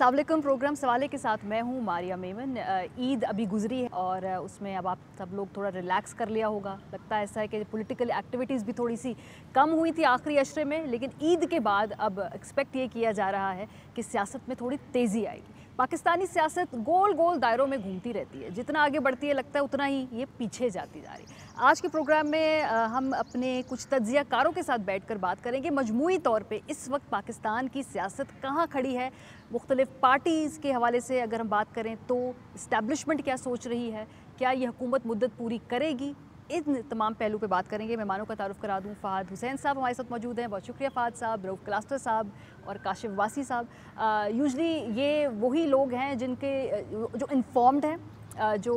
अस्सलाम वालेकुम। प्रोग्राम सवाले के साथ मैं हूँ मारिया मेमन। ईद अभी गुजरी है और उसमें अब आप सब लोग थोड़ा रिलैक्स कर लिया होगा। लगता है ऐसा है कि पॉलिटिकल एक्टिविटीज़ भी थोड़ी सी कम हुई थी आखिरी अशरे में, लेकिन ईद के बाद अब एक्सपेक्ट ये किया जा रहा है कि सियासत में थोड़ी तेज़ी आएगी। पाकिस्तानी सियासत गोल गोल दायरों में घूमती रहती है, जितना आगे बढ़ती है लगता है उतना ही ये पीछे जाती जा रही है। आज के प्रोग्राम में हम अपने कुछ तज्ज़ियाकारों के साथ बैठकर बात करेंगे मजमूई तौर पे इस वक्त पाकिस्तान की सियासत कहाँ खड़ी है। मुख्तलिफ पार्टीज़ के हवाले से अगर हम बात करें तो इस्टेब्लिशमेंट क्या सोच रही है, क्या ये हुकूमत मुद्दत पूरी करेगी, इन तमाम पहलू पे बात करेंगे। मेहमानों का तारुफ करा दूँ, फ़हाद हुसैन साहब हमारे साथ मौजूद हैं। बहुत शुक्रिया फ़हाद साहब, रऊफ़ क्लास्टर साहब और काशिफ वासी साहब। यूजली ये वही लोग हैं जिनके जो इन्फॉर्म्ड हैं, जो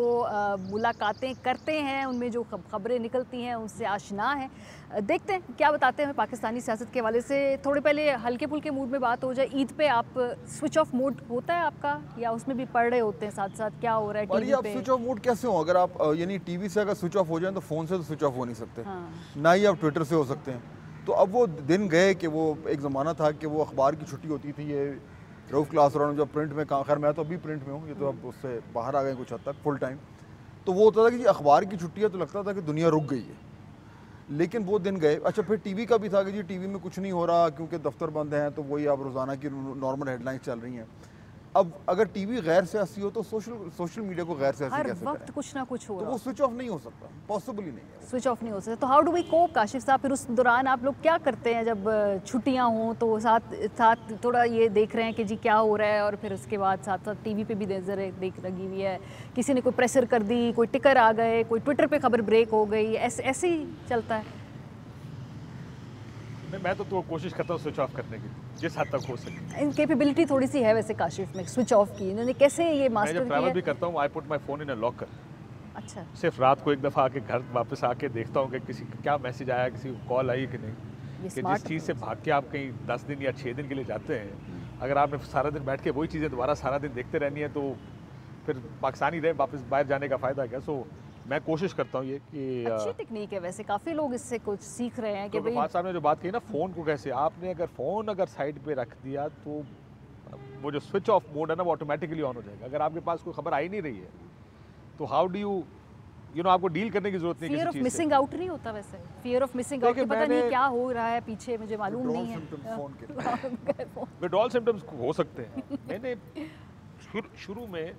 मुलाकातें करते हैं, उनमें जो खबरें निकलती हैं उनसे आशना है। देखते हैं क्या बताते हैं पाकिस्तानी सियासत के हवाले से। थोड़े पहले हल्के फुल्के मूड में बात हो जाए। ईद पे आप स्विच ऑफ मूड होता है आपका, या उसमें भी पढ़ रहे होते हैं साथ साथ क्या हो रहा है टीवी पे? स्विच ऑफ मूड कैसे हो? अगर आप यानी टीवी से अगर स्विच ऑफ हो जाए तो फ़ोन से तो स्विच ऑफ हो नहीं सकते। हाँ। ना ही आप ट्विटर से हो सकते हैं। तो अब वो दिन गए कि वो एक ज़माना था कि वो अखबार की छुट्टी होती थी। ये रऊफ़ क्लास और जब प्रिंट में काम, खैर मैं तो अभी प्रिंट में हूँ, ये तो अब उससे बाहर आ गए कुछ हद तक फुल टाइम। तो वो होता था कि अखबार की छुट्टी है तो लगता था कि दुनिया रुक गई है, लेकिन वो दिन गए। अच्छा, फिर टीवी का भी था कि जी टीवी में कुछ नहीं हो रहा क्योंकि दफ्तर बंद हैं, तो वही आप रोज़ाना की नॉर्मल हेडलाइंस चल रही हैं। अब अगर टीवी गैर सियासी हो तो सोशल मीडिया को गैर सियासी कैसे हर वक्त करें? कुछ ना कुछ हो तो रहा वो स्विच ऑफ नहीं हो सकता, पॉसिबल ही नहीं है। स्विच ऑफ नहीं हो सकता। तो हाउ डू वी कोप काशिफ साहब? फिर उस दौरान आप लोग क्या करते हैं जब छुट्टियां हों? तो साथ साथ थोड़ा ये देख रहे हैं कि जी क्या हो रहा है, और फिर उसके बाद साथ साथ टीवी पे भी नजर देख लगी हुई है। किसी ने कोई प्रेशर कर दी, कोई टिकर आ गए, कोई ट्विटर पे खबर ब्रेक हो गई, ऐसे ही चलता है। मैं तो कोशिश करता हूँ स्विच ऑफ करने की जिस हद तक हो सके। कैपेबिलिटी थोड़ी सी है वैसे काशिफ में स्विच ऑफ की, इन्होंने कैसे ये मैं मास्टर जब किया ट्रैवल है? भी करता हूँ I put my phone in a locker. अच्छा, सिर्फ रात को एक दफ़ा आके घर वापस आके देखता हूँ कि किसी का क्या मैसेज आया, किसी को कॉल आई कि नहीं। ये कि स्मार्ट जिस चीज़ से भाग के आप कहीं 10 दिन या 6 दिन के लिए जाते हैं, अगर आपने सारा दिन बैठ के वही चीज़ें दोबारा सारा दिन देखते रहनी है तो फिर पाकिस्तानी रहे वापस बाहर जाने का फ़ायदा क्या। सो मैं कोशिश करता हूँ ये कि अच्छी टेक्निक है वैसे, काफ़ी लोग इससे कुछ सीख रहे हैं कि तो भाई रफ़ात साहब ने जो बात की ना फ़ोन को कैसे आपने अगर फ़ोन साइड पे रख दिया तो वो जो स्विच ऑफ मोड है ना वो ऑटोमेटिकली ऑन हो जाएगा। अगर आपके पास कोई खबर आ ही नहीं रही है तो हाउ डू यू नो आपको डील करने की जरूरत नहीं है फियर किसी ऑफ चीज़ से। मिसिंग आउट नहीं होता वैसे? फियर ऑफ मिसिंग आउट, पता नहीं क्या हो रहा है पीछे, मुझे मालूम नहीं है। विड्रॉल सिम्टम्स हो सकते हैं। मैंने शुरू में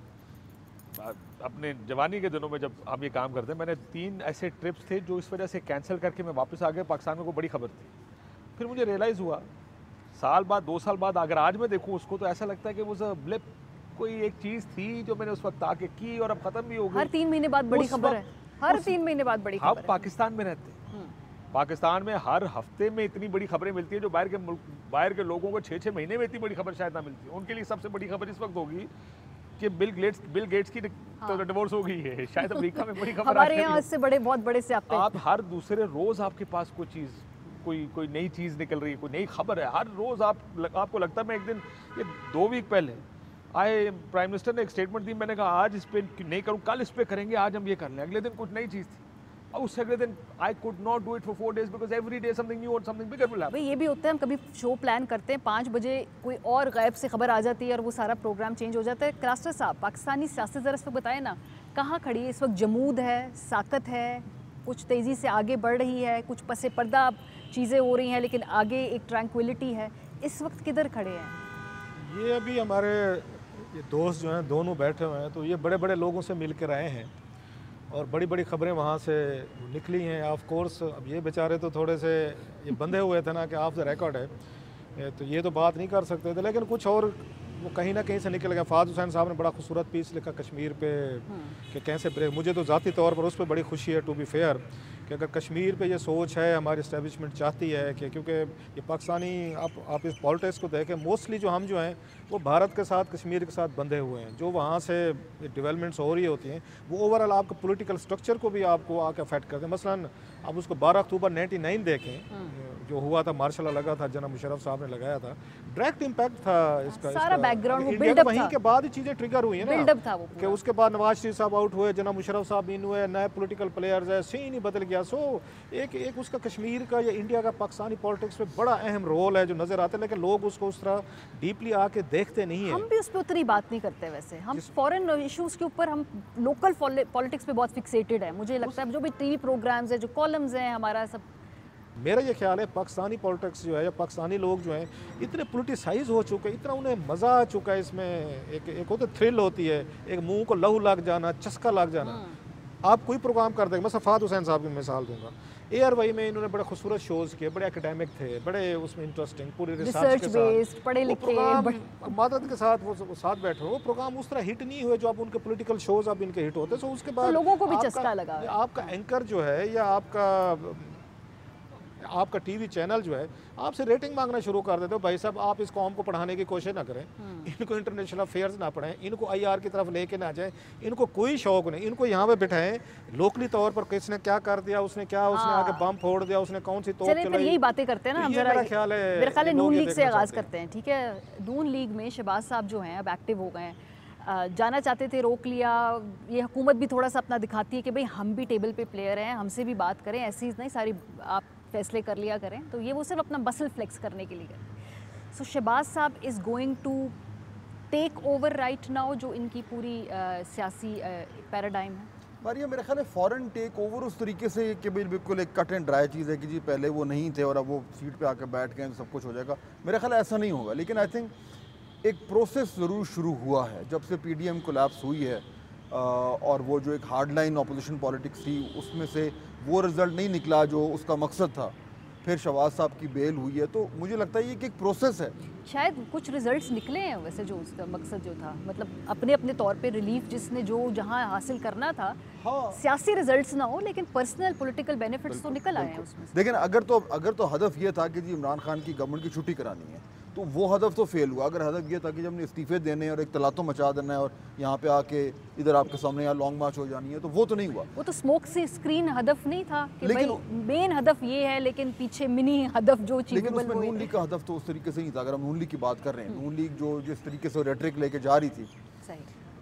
अपने जवानी के दिनों में जब हम ये काम करते हैं, मैंने 3 ऐसे ट्रिप्स थे जो इस वजह से कैंसिल करके मैं वापस आ गया। पाकिस्तान में कोई बड़ी खबर थी, फिर मुझे रियलाइज़ हुआ साल बाद 2 साल बाद अगर आज मैं देखूँ उसको तो ऐसा लगता है कि वो ब्लिप, कोई एक चीज़ थी जो मैंने उस वक्त आके की और अब ख़त्म भी हो गई। हर 3 महीने बाद बड़ी खबर है, हर 3 महीने बाद बड़ी खबर है। पाकिस्तान में रहते हैं, पाकिस्तान में हर हफ्ते में इतनी बड़ी खबरें मिलती है जो बाहर के लोगों को 6-6 महीने में इतनी बड़ी खबर शायद ना मिलती है। उनके लिए सबसे बड़ी खबर इस वक्त होगी कि बिल गेट्स की तो डिवोर्स हो गई है। शायद अमेरिका में बड़ी खबर हमारे यहाँ इससे बहुत बड़े से आप हर दूसरे रोज आपके पास कोई चीज़, कोई नई चीज़ निकल रही है, कोई नई खबर है हर रोज। आपको लगता है, मैं एक दिन ये 2 वीक पहले प्राइम मिनिस्टर ने एक स्टेटमेंट दी, मैंने कहा आज इस पे नहीं करूँ, कल इस पे करेंगे, आज हम ये कर लें। अगले दिन कुछ नई चीज़ थी और उससे अगले दिन I could not do it for 4 days because every day something new और समथिंग बिगर विल हैपन। भाई ये भी होता है, हम कभी शो प्लान करते हैं 5 बजे कोई और गायब से खबर आ जाती है और वो सारा प्रोग्राम चेंज हो जाता है। क्लास्टर साहब, पाकिस्तानी सियासत ज़रा इस वक्त बताएं ना, कहाँ खड़ी है इस वक्त? जमूद है, साकत है, कुछ तेज़ी से आगे बढ़ रही है, कुछ पसे पर्दा चीज़ें हो रही हैं, लेकिन आगे एक ट्रैंक्विलिटी है। इस वक्त किधर खड़े हैं? ये अभी हमारे ये दोस्त जो हैं दोनों बैठे हुए हैं, तो ये बड़े बड़े लोगों से मिल कर आए हैं और बड़ी बड़ी खबरें वहाँ से निकली हैं। ऑफ कोर्स अब ये बेचारे तो थोड़े से ये बंधे हुए थे ना कि ऑफ द रिकॉर्ड है, तो ये तो बात नहीं कर सकते थे, लेकिन कुछ और वो कहीं ना कहीं से निकल गया। फ़हाद हुसैन साहब ने बड़ा खूबसूरत पीस लिखा कश्मीर पे कि कैसे ब्रेक। मुझे तो ज़ाती तौर पर उस पर बड़ी खुशी है, टू बी फेयर, कि अगर कश्मीर पे ये सोच है, हमारी इस्टेब्लिशमेंट चाहती है कि क्योंकि ये पाकिस्तानी आप इस पॉलिटिक्स को देखें, मोस्टली हम जो हैं वो भारत के साथ कश्मीर के साथ बंधे हुए हैं। जो वहाँ से डेवलपमेंट्स हो रही होती हैं वो ओवरऑल आपका पॉलिटिकल स्ट्रक्चर को भी आपको आके अफेक्ट करते हैं। मसलन आप उसको 12 अक्टूबर 99 देखें, जो हुआ था मार्शल लगा था, जनाब मुशर्रफ साहब ने लगाया था, डायरेक्ट इम्पैक्ट था इसका। सारा बैकग्राउंड वो इंडिया बिल्डअप वहीं था, के बाद ही चीज़ें ट्रिगर हुई है ना, बिल्डअप था वो कि पूरा। उसके बाद नवाज शरीफ साहब आउट हुए, जनाब मुशर्रफ साहब इन हुए, नए पॉलिटिकल प्लेयर्स है, सीन ही बदल गया। सो एक उसका कश्मीर का या इंडिया का पाकिस्तानी पॉलिटिक्स में बड़ा अहम रोल है जो नज़र आता है, लेकिन लोग उसको उस तरह डीपली आके देखते नहीं है। हम भी उस पर उतनी बात नहीं करते वैसे, हम फॉरेन इश्यूज के ऊपर, हम लोकल पॉलिटिक्स पे बहुत फिक्सेटेड है। मुझे लगता है जो भी टीवी प्रोग्राम्स है, जो कॉलम्स हैं हमारा, सब मेरा ये ख्याल है पाकिस्तानी पॉलिटिक्स जो है या पाकिस्तानी लोग जो हैं इतने पोलिटिसाइज हो चुके हैं, इतना उन्हें मज़ा आ चुका है इसमें। एक होता थ्रिल होती है, एक मुंह को लहू लग जाना, चस्का लग जाना। आप कोई प्रोग्राम कर देंगे, मैं सफ़ात हुसैन साहब की मिसाल दूंगा, ARY में इन्होंने बड़े खूबसूरत शोज़ किए, बड़े एकेडमिक थे, बड़े उसमें इंटरेस्टिंग, पूरी रिसर्च के बेस्ड, पढ़े साथ लिखे, मदद के साथ वो साथ बैठे हो। वो प्रोग्राम उस तरह हिट नहीं हुए जो आप उनके पॉलिटिकल शोज़ अब इनके हिट होते हैं। सो उसके बाद लोगों को भी चस्का लगा, आपका एंकर जो है या आपका टीवी चैनल जो है आपसे रेटिंग मांगना शुरू कर देते हो। भाई साहब आप इस कौम को पढ़ाने की कोशिश ना करें, इनको इंटरनेशनल अफेयर्स ना पढ़ें, इनको IR की तरफ लेके ना जाएं, इनको कोई शौक नहीं, इनको यहाँ पे बिठाएं लोकली तौर पर, किसने क्या कर दिया, उसने आगे बम फोड़ दिया, उसने कौन सी तोप चलाई। यही बातें करते हैं ना हम। जरा मेरा ख्याल है नून लीग से आगाज़ करते हैं, ठीक है। नून लीग में शहबाज साहब जो हैं अब एक्टिव हो गए हैं, जाना चाहते थे, रोक लिया। ये हुकूमत भी थोड़ा सा अपना दिखाती है कि भाई हम भी टेबल पे प्लेयर हैं, हमसे भी बात करें, ऐसी नहीं सारी आप फैसले कर लिया करें। तो ये वो सिर्फ अपना मसल फ्लेक्स करने के लिए करें। So Shahbaz sahab is going to take over right now, जो इनकी पूरी सियासी पैराडाइम है। मारिया, मेरा ख्याल है फॉरेन टेक ओवर उस तरीके से कि भाई बिल्कुल एक कट एंड ड्राई चीज़ है कि जी पहले वो नहीं थे और अब वो सीट पे आके बैठ गए सब कुछ हो जाएगा। मेरा ख्याल ऐसा नहीं होगा, लेकिन आई थिंक एक प्रोसेस ज़रूर शुरू हुआ है जब से PDM कोलैप्स हुई है, और वो जो एक हार्ड लाइन अपोजिशन पॉलिटिक्स थी उसमें से वो रिज़ल्ट नहीं निकला जो उसका मकसद था। फिर शहबाज साहब की बेल हुई है, तो मुझे लगता है ये कि एक प्रोसेस है। शायद कुछ रिजल्ट्स निकले हैं वैसे, जो उसका मकसद जो था, मतलब अपने अपने तौर पे रिलीफ जिसने जो जहां हासिल करना था, हाँ, सियासी रिजल्ट्स ना हो लेकिन पर्सनल पॉलिटिकल बेनिफिट्स तो निकल आए हैं उसमें से। लेकिन अगर तो हदफ ये था कि जी इमरान खान की गवर्नमेंट की छुट्टी करानी है, तो वो हदफ तो फेल हुआ। अगर हदफ ये था कि जब हमने इस्तीफे देने और एक तलातो मचा देना है और यहाँ पे आके इधर आपके सामने यहाँ लॉन्ग मार्च हो जानी है, तो वो तो नहीं हुआ। वो तो स्मोक से स्क्रीन हदफ नहीं था कि लेकिन भाई मेन हदफ ये है, लेकिन पीछे मिनी हदफ जो लेकिन अचीवेबल उसमें नून लीग का हदफ तो उस तरीके से नहीं था। अगर हम नून लीग की बात कर रहे हैं, नून लीग जो जिस तरीके से रेटरिक लेके जा रही थी, सही।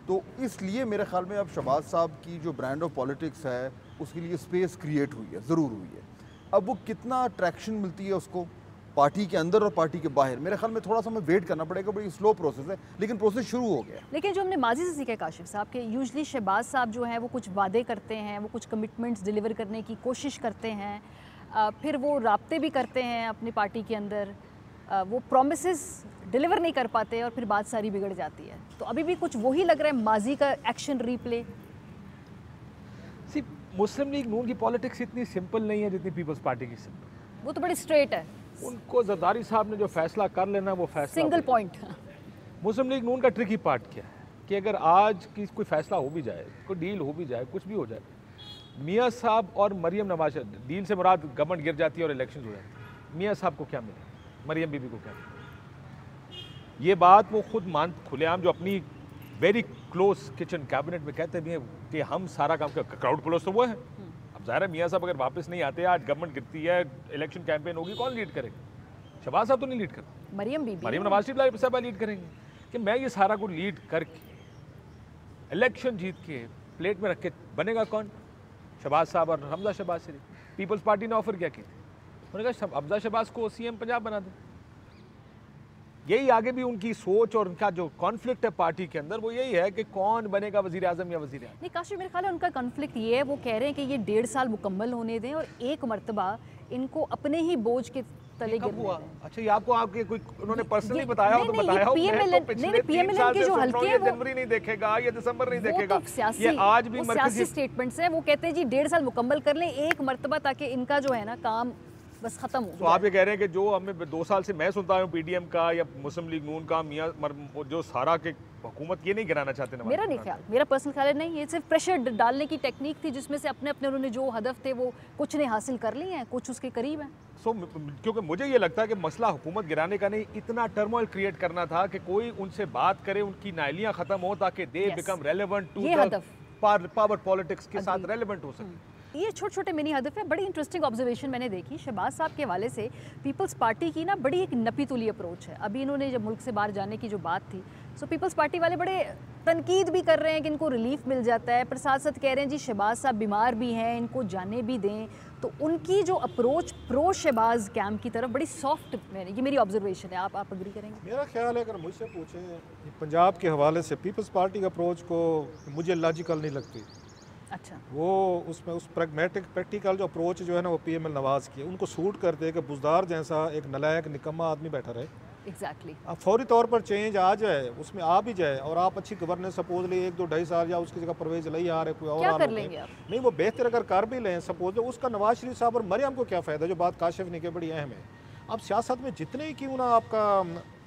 तो इसलिए मेरे ख्याल में अब शहबाज साहब की जो ब्रांड ऑफ पॉलिटिक्स है उसके लिए स्पेस क्रिएट हुई है, ज़रूर हुई है। अब वो कितना अट्रैक्शन मिलती है उसको पार्टी के अंदर और पार्टी के बाहर, मेरे ख्याल में थोड़ा सा हमें वेट करना पड़ेगा। बड़ी स्लो प्रोसेस है, लेकिन प्रोसेस शुरू हो गया। लेकिन जो हमने माजी से सीखा काशिफ साहब के, यूजली शहबाज साहब जो हैं वो कुछ वादे करते हैं, वो कुछ कमिटमेंट्स डिलीवर करने की कोशिश करते हैं, फिर वो राब्ते भी करते हैं अपनी पार्टी के अंदर, वो प्रोमिसेस डिलीवर नहीं कर पाते और फिर बात सारी बिगड़ जाती है। तो अभी भी कुछ वही लग रहा है, माजी का एक्शन रीप्ले। सी मुस्लिम लीग नून की पॉलिटिक्स इतनी सिंपल नहीं है जितनी पीपल्स पार्टी की सिंपल। वो तो बड़ी स्ट्रेट है, उनको जरदारी साहब ने जो फैसला कर लेना वो फैसला सिंगल पॉइंट। मुस्लिम लीग नून का ट्रिकी पार्ट क्या है कि अगर आज की कोई फैसला हो भी जाए, कोई डील हो भी जाए, कुछ भी हो जाए, मियाँ साहब और मरियम नवाज, डील से मुराद गवर्नमेंट गिर जाती है और इलेक्शन हो जाते हैं, मियाँ साहब को क्या मिले, मरियम बीबी को क्या मिले, ये बात वो खुद खुलेआम जो अपनी वेरी क्लोज किचन कैबिनेट में कहते भी हैं कि हम सारा काम कर, क्राउड पुलिस तो वो है। अब ज़ाहिर है मियाँ साहब अगर वापस नहीं आते, आज गवर्नमेंट गिरती है, इलेक्शन कैंपेन होगी, कौन लीड करेगा? शहबाज साहब तो नहीं लीड करते, मरियम नवाज शरीफ साहब लीड करेंगे कि मैं ये सारा कुछ लीड करके इलेक्शन जीत के प्लेट में रख के बनेगा कौन? शहबाज साहब और हमजा शहबाज शरीफ। पीपल्स पार्टी ने ऑफर क्या की थी? उन्होंने कहा हमजा शहबाज को CM पंजाब बना दो। यही आगे भी उनकी सोच और उनका जो कॉन्फ्लिक्ट है पार्टी के अंदर वो यही है कि कौन बनेगा वजीर आजम या वजीर आजम। नहीं काशिफ, मेरे ख्याल है उनका कॉन्फ्लिक्ट ये है, वो कह रहे हैं कि ये 1.5 साल मुकम्मल होने दें और एक मरतबा इनको अपने ही बोझ के तले गिरने दें। अच्छा, ये आपको आपके कोई उन्होंने पर्सनली बताया हो तो बताया हो? PMLN के जो हल्के हैं वो जनवरी नहीं देखेगा या दिसंबर नहीं वो देखेगा, तो सियासी, ये आज भी वो सियासी स्टेटमेंट्स हैं। वो कहते हैं जी 1.5 साल मुकम्मल कर लें एक मरतबा, ताकि इनका जो है ना काम बस खत्म हो। तो आप ये कह रहे हैं कि जो हमें 2 साल से मैं सुनता हूँ PDM का या मुस्लिम लीग नून का मियाँ जो सारा के हुकूमत ये नहीं गिराना चाहते? मेरा नहीं ख्याल, मेरा पर्सनल ख्याल है नहीं, ये सिर्फ प्रेशर डालने की टेक्निक थी जिसमें से अपने अपने उन्होंने जो हदफ थे वो कुछ ने हासिल कर लिए हैं, कुछ उसके करीब हैं। क्योंकि मुझे ये लगता है कि मसला हुकूमत गिराने का नहीं, इतना टर्मोइल क्रिएट करना था कि कोई उनसे बात करे, उनकी नाइलियाँ खत्म हो ताकि they become relevant to the power politics के साथ रेलेवेंट हो सके। ये छोटे छोटे मिनी हदफ है। बड़ी इंटरेस्टिंग ऑब्जर्वेशन मैंने देखी शहबाज साहब के हवाले से। पीपल्स पार्टी की ना बड़ी एक नपी तुली अप्रोच है। अभी इन्होंने जब मुल्क से बाहर जाने की जो बात थी, सो पीपल्स पार्टी वाले बड़े तनकीद भी कर रहे हैं कि इनको रिलीफ मिल जाता है, पर साथ साथ कह रहे हैं जी शहबाज साहब बीमार भी हैं, इनको जाने भी दें। तो उनकी जो अप्रोच प्रो शहबाज कैंप की तरफ बड़ी सॉफ्ट, मैंने ये मेरी ऑब्जर्वेशन है, आप अग्री करेंगे? मेरा ख्याल है अगर मुझसे पूछें पंजाब के हवाले से पीपल्स पार्टी का अप्रोच को मुझे लॉजिकल नहीं लगती। अच्छा, वो उसमें उस प्रैग्मेटिक प्रैक्टिकल जो अप्रोच जो है ना वो पीएमएल नवाज की उनको सूट कर दे कि बुजदार जैसा एक नलायक निकम्मा आदमी बैठा रहे। एग्जैक्टली। अब फौरी तौर पर चेंज आ जाए, उसमें आ भी जाए और आप अच्छी गवर्नेंस सपोजली 1-2-2.5 साल या उसकी जगह परवेज लई आ रहे कोई और क्या आ कर रहे लेंगे आप? नहीं वो बेहतर अगर कर भी लें सपोज उसका नवाज शरीफ साहब और मरियम को क्या फ़ायदा, जो बात काशिफ ने की बड़ी अहम है। अब सियासत में जितने ही क्यों ना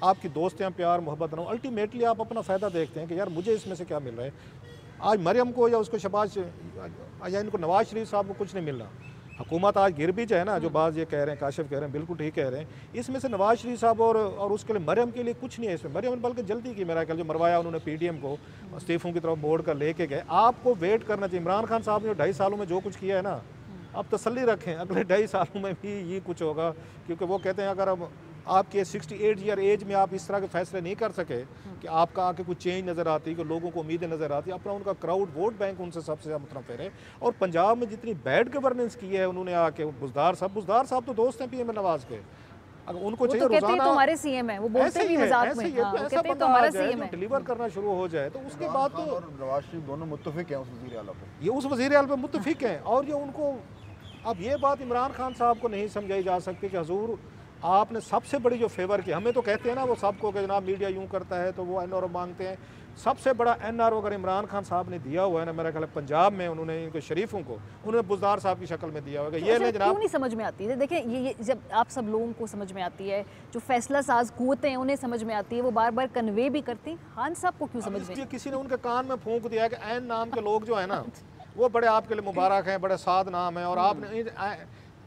आपकी दोस्त हैं प्यार मोहब्बत ना, अल्टीमेटली आप अपना फ़ायदा देखते हैं कि यार मुझे इसमें से क्या मिल रहा है। आज मरियम को या उसको शहबाज या इनको नवाज शरीफ साहब को कुछ नहीं मिल रहा। हुकूमत आज गिर भी जाए ना, जो बात ये कह रहे हैं काशिफ कह रहे हैं बिल्कुल ठीक कह रहे हैं, इसमें से नवाज शरीफ साहब और उसके लिए मरियम के लिए कुछ नहीं है इसमें। मरियम बल्कि जल्दी की मेरा ख्याल जो मरवाया उन्होंने पीडीएम को इस्तीफों की तरफ मोड़ कर लेके गए। आपको वेट करना चाहिए। इमरान खान साहब ने 2.5 सालों में जो कुछ किया है ना, अब तसल्ली रखें अगले 2.5 सालों में भी ये कुछ होगा, क्योंकि वो कहते हैं अगर अब आपके 68 ईयर एज में आप इस तरह के फैसले नहीं कर सके कि आपका आके कुछ चेंज नज़र आती, कि लोगों को उम्मीदें नज़र आती, अपना उनका क्राउड वोट बैंक उनसे सबसे ज़्यादा मुतनफ़िर है। और पंजाब में जितनी बैड गवर्नेंस की है उन्होंने आके, बुजदार साहब तो दोस्त हैं पीएम नवाज के, अगर उनको चाहिए रोजाना तो हमारे सीएम है, वो बोलते भी मजाक में, हाँ, वो कहते हैं तो हमारा सीएम है, डिलीवर करना शुरू हो जाए तो उसके बाद तो नवाज शरीफ दोनों मुत्तफिक हैं उस वज़ीर आला पे, ये उस वज़ीर आला पे मुत्तफिक हैं। और ये उनको अब ये बात इमरान खान साहब को नहीं समझाई जा सकती कि हजूर आपने सबसे बड़ी जो फेवर की, हमें तो कहते हैं ना वो सबको कि जनाब मीडिया यूँ करता है तो वो एनआरओ मांगते हैं, सबसे बड़ा एनआरओ अगर इमरान खान साहब ने दिया हुआ है ना, मेरा ख्याल पंजाब में उन्होंने इनको शरीफों को उन्होंने बुजदार साहब की शक्ल में दिया हुआ है। तो ये ले जनाब, क्यों नहीं समझ में आती है? देखिए ये जब आप सब लोगों को समझ में आती है, जो फैसला साज कुव्वतें हैं उन्हें समझ में आती है, वो बार बार कन्वे भी करती, खान साहब को क्यों समझ में? किसी ने उनके कान में फूंक दिया कि ऐन नाम के लोग जो है ना वो बड़े आपके लिए मुबारक हैं, बड़े साद नाम है, और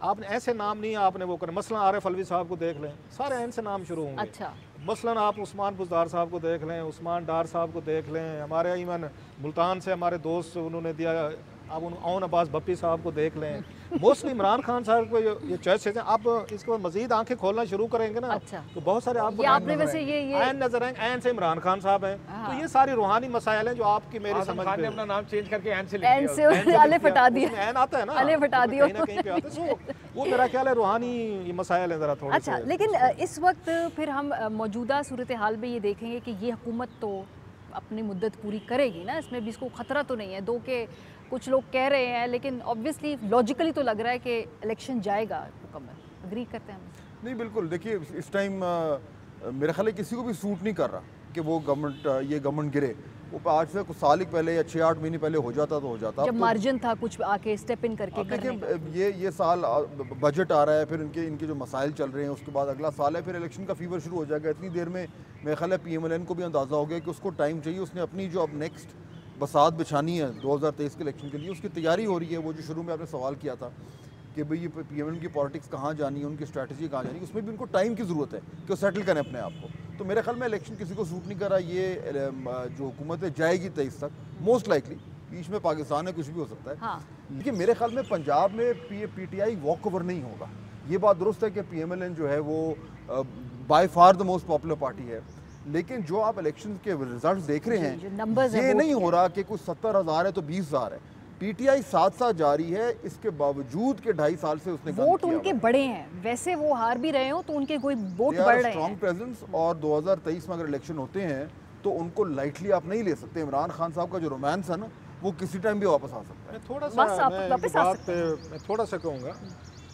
आपने ऐसे नाम नहीं आपने वो करें। मसलन आरिफ अलवी साहब को देख लें, सारे ऐन से नाम शुरू होंगे। अच्छा, मसलन आप उस्मान बुजदार साहब को देख लें, उस्मान डार साहब को देख लें, हमारे ईमान मुल्तान से हमारे दोस्त उन्होंने दिया, आप ओन अब्बास भप्पी साहब को देख लें। मोस्टली इमरान खान साहब को ये चॉइसेस हैं। आप इसके बाद मजीद आंखें खोलना शुरू करेंगे ना, अच्छा, तो बहुत सारे आपको आपने वैसे ये ऐन नजर आएंगे, ऐन से इमरान खान साहब हैं। तो ये सारी रूहानी मसाइल हैं जो आपकी मेरी समझ में, अपना नाम चेंज करके ऐन से ऐन से अलिफ हटा दिया, ऐन आता है ना, अलिफ हटा दिया, कहीं ना कहीं पे आता है। वो मेरा ख्याल है रूहानी मसाइल है ज़रा थोड़े। अच्छा, लेकिन इस वक्त फिर हम मौजूदा सूरत हाल में ये देखेंगे कि ये हुकूमत तो अपनी मुद्दत पूरी करेगी ना, इसमें भी इसको ख़तरा तो नहीं है, दो के कुछ लोग कह रहे हैं, लेकिन ऑब्वियसली लॉजिकली तो लग रहा है कि इलेक्शन जाएगा मुकम्मल। अग्री करते हैं हम? नहीं बिल्कुल, देखिए इस टाइम मेरा ख्याल है किसी को भी सूट नहीं कर रहा कि वो गवर्नमेंट गिरे। वो आज से कुछ साल ही पहले या 6-8 महीने पहले हो जाता तो हो जाता, जब मार्जिन था कुछ आके स्टेप इन करके करने का। ये साल बजट आ रहा है, फिर इनके जो मसाइल चल रहे हैं, उसके बाद अगला साल है, फिर इलेक्शन का फीवर शुरू हो जाएगा। इतनी देर में मेरा ख्याल है PMLN को भी अंदाज़ा हो गया कि उसको टाइम चाहिए, उसने अपनी जो अब नेक्स्ट बसात बिछानी है 2023 के इलेक्शन के लिए, उसकी तैयारी हो रही है। वो जो शुरू में आपने सवाल किया था कि भाई ये PMLN की पॉलिटिक्स कहाँ जानी है, उनकी स्ट्रैटेजी कहाँ जानी है, उसमें भी उनको टाइम की ज़रूरत है कि वो सेटल करें अपने आप को। तो मेरे ख्याल में इलेक्शन किसी को सूट नहीं कर रहा। ये जो हुकूमत है जाएगी 23 तक मोस्ट लाइकली, बीच में पाकिस्तान है, कुछ भी हो सकता है। हाँ। लेकिन मेरे ख्याल में पंजाब में PTI वॉक ओवर नहीं होगा। ये बात दुरुस्त है कि PMLN जो है वो by far the most popular party है, लेकिन जो आप इलेक्शन के रिजल्ट्स देख रहे हैं, ये नहीं हो रहा कि कुछ 70,000 है तो 20,000 है। PTI साथ जारी है, इसके बावजूद के 2.5 साल से उसने वोट उनके बड़े हैं, वैसे वो हार भी रहे हो तो उनके कोई वोट बढ़ रहे हैं, स्ट्रॉन्ग प्रेजेंस। और 2023 में अगर इलेक्शन होते हैं तो उनको लाइटली आप नहीं ले सकते। इमरान खान साहब का जो रोमांस है ना, वो किसी टाइम भी वापस आ सकता है। मैं थोड़ा सा कहूँगा,